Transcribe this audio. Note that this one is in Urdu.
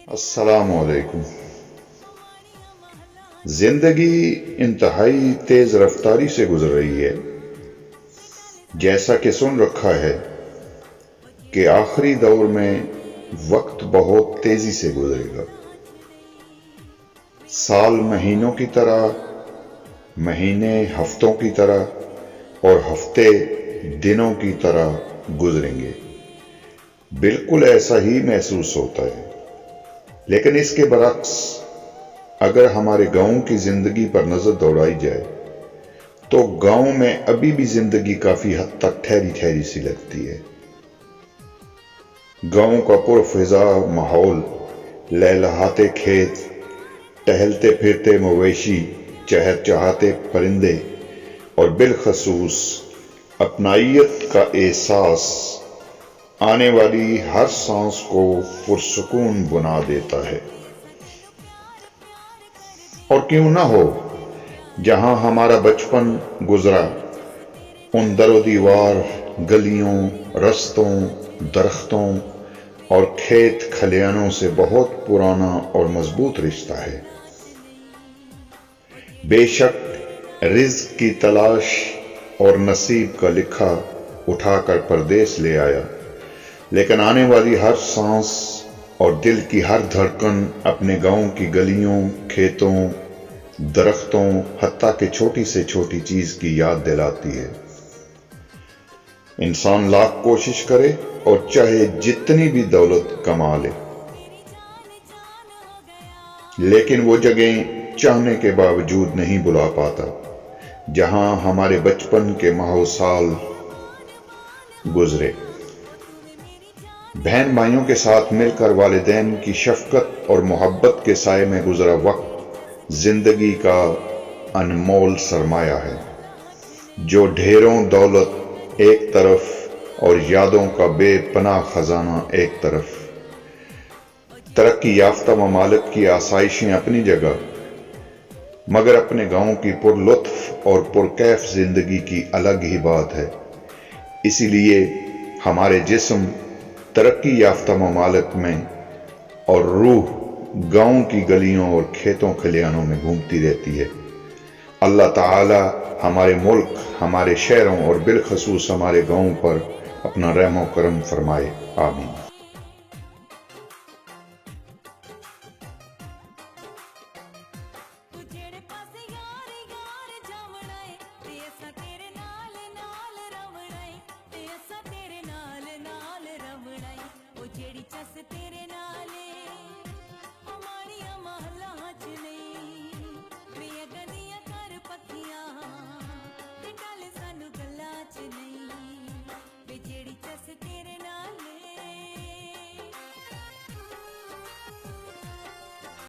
السلام علیکم۔ زندگی انتہائی تیز رفتاری سے گزر رہی ہے، جیسا کہ سن رکھا ہے کہ آخری دور میں وقت بہت تیزی سے گزرے گا۔ سال مہینوں کی طرح، مہینے ہفتوں کی طرح اور ہفتے دنوں کی طرح گزریں گے۔ بالکل ایسا ہی محسوس ہوتا ہے، لیکن اس کے برعکس اگر ہمارے گاؤں کی زندگی پر نظر دوڑائی جائے تو گاؤں میں ابھی بھی زندگی کافی حد تک ٹھہری ٹھہری سی لگتی ہے۔ گاؤں کا پرفضا ماحول، لہلہاتے کھیت، ٹہلتے پھرتے مویشی، چہچہاتے پرندے اور بالخصوص اپنائیت کا احساس آنے والی ہر سانس کو پرسکون بنا دیتا ہے۔ اور کیوں نہ ہو، جہاں ہمارا بچپن گزرا ان در و دیوار، گلیوں، رستوں، درختوں اور کھیت کھلیانوں سے بہت پرانا اور مضبوط رشتہ ہے۔ بے شک رزق کی تلاش اور نصیب کا لکھا اٹھا کر پردیس لے آیا، لیکن آنے والی ہر سانس اور دل کی ہر دھڑکن اپنے گاؤں کی گلیوں، کھیتوں، درختوں، حتیٰ کہ چھوٹی سے چھوٹی چیز کی یاد دلاتی ہے۔ انسان لاکھ کوشش کرے اور چاہے جتنی بھی دولت کما لے، لیکن وہ جگہیں چاہنے کے باوجود نہیں بلا پاتا جہاں ہمارے بچپن کے ماہ و سال گزرے۔ بہن بھائیوں کے ساتھ مل کر والدین کی شفقت اور محبت کے سائے میں گزرا وقت زندگی کا انمول سرمایہ ہے، جو ڈھیروں دولت ایک طرف اور یادوں کا بے پناہ خزانہ ایک طرف۔ ترقی یافتہ ممالک کی آسائشیں اپنی جگہ، مگر اپنے گاؤں کی پر لطف اور پرکیف زندگی کی الگ ہی بات ہے۔ اسی لیے ہمارے جسم ترقی یافتہ ممالک میں اور روح گاؤں کی گلیوں اور کھیتوں کھلیانوں میں گھومتی رہتی ہے۔ اللہ تعالی ہمارے ملک، ہمارے شہروں اور بالخصوص ہمارے گاؤں پر اپنا رحم و کرم فرمائے، آمین۔ ਜਿਹੜੀ ਚਸ ਤੇ